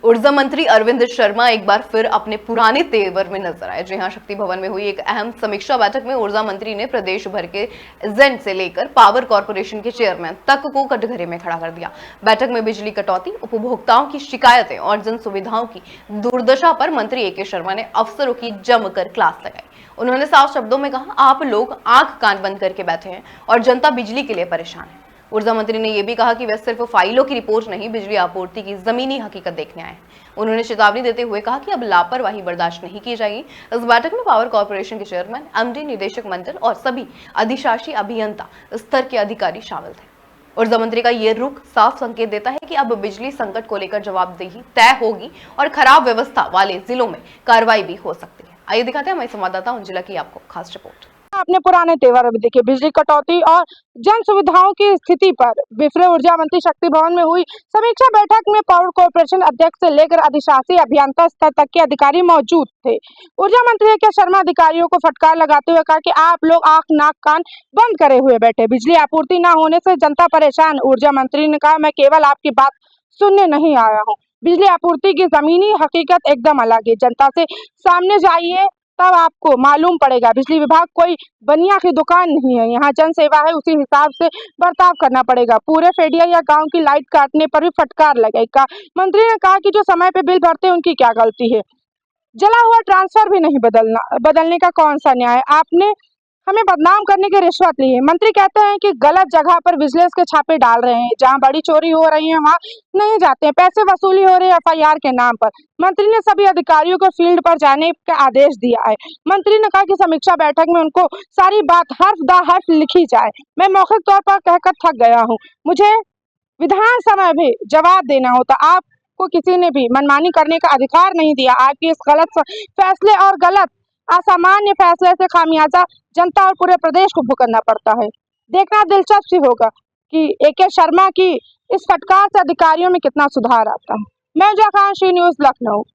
ऊर्जा मंत्री अरविंद शर्मा एक बार फिर अपने पुराने तेवर में नजर आए। जी हां, शक्ति भवन में हुई एक अहम समीक्षा बैठक में ऊर्जा मंत्री ने प्रदेश भर के एजेंट से लेकर पावर कॉर्पोरेशन के चेयरमैन तक को कटघरे में खड़ा कर दिया। बैठक में बिजली कटौती, उपभोक्ताओं की शिकायतें और जन सुविधाओं की दुर्दशा पर मंत्री ए के शर्मा ने अफसरों की जमकर क्लास लगाई। उन्होंने साफ शब्दों में कहा, आप लोग आंख कान बंद करके बैठे हैं और जनता बिजली के लिए परेशान है। ऊर्जा मंत्री ने यह भी कहा कि वे सिर्फ फाइलों की रिपोर्ट नहीं, बिजली आपूर्ति की जमीनी हकीकत देखने आए हैं। उन्होंने चेतावनी देते हुए कहा कि अब लापरवाही बर्दाश्त नहीं की जाएगी। इस बैठक में पावर कॉर्पोरेशन के चेयरमैन, एमडी, निदेशक मंडल और सभी अधिशासी अभियंता स्तर के अधिकारी शामिल थे। ऊर्जा मंत्री का ये रुख साफ संकेत देता है कि अब बिजली संकट को लेकर जवाबदेही तय होगी और खराब व्यवस्था वाले जिलों में कार्रवाई भी हो सकती है। आइए दिखाते हैं हमारे संवाददाता अंजुला की आपको खास रिपोर्ट। अपने पुराने तेवर में देखिए, बिजली कटौती और जन सुविधाओं की स्थिति पर विफरे ऊर्जा मंत्री शक्ति भवन में हुई समीक्षा बैठक में पावर कॉर्पोरेशन अध्यक्ष से लेकर अधिशासी अभियंता स्तर तक के अधिकारी मौजूद थे। ऊर्जा मंत्री के शर्मा अधिकारियों को फटकार लगाते हुए कहा कि आप लोग आंख नाक कान बंद करे हुए बैठे, बिजली आपूर्ति न होने से जनता परेशान। ऊर्जा मंत्री ने कहा, मैं केवल आपकी बात सुनने नहीं आया हूँ, बिजली आपूर्ति की जमीनी हकीकत एकदम अलग है। जनता से सामने जाइए, तब आपको मालूम पड़ेगा। बिजली विभाग कोई बनिया की दुकान नहीं है, यहाँ जन सेवा है, उसी हिसाब से बर्ताव करना पड़ेगा। पूरे फेडिया या गांव की लाइट काटने पर भी फटकार लगेगा। मंत्री ने कहा कि जो समय पे बिल भरते हैं उनकी क्या गलती है, जला हुआ ट्रांसफर भी नहीं बदलने का कौन सा न्याय। आपने हमें बदनाम करने की रिश्वत ली है। मंत्री कहते हैं कि गलत जगह पर विजिलेंस के छापे डाल रहे हैं, जहां बड़ी चोरी हो रही है वहां नहीं जाते हैं, पैसे वसूली हो रही है एफआईआर के नाम पर। मंत्री ने सभी अधिकारियों को फील्ड पर जाने का आदेश दिया है। मंत्री ने कहा कि समीक्षा बैठक में उनको सारी बात हर्फ द हर्फ लिखी जाए। मैं मौखिक तौर पर कहकर थक गया हूँ, मुझे विधानसभा में जवाब देना होता। आपको किसी ने भी मनमानी करने का अधिकार नहीं दिया। आपके इस गलत फैसले और गलत असामान्य फैसले से खामियाजा जनता और पूरे प्रदेश को भुगतना पड़ता है। देखना दिलचस्प ही होगा कि ए के शर्मा की इस फटकार से अधिकारियों में कितना सुधार आता है। मैं जहां न्यूज़ लखनऊ।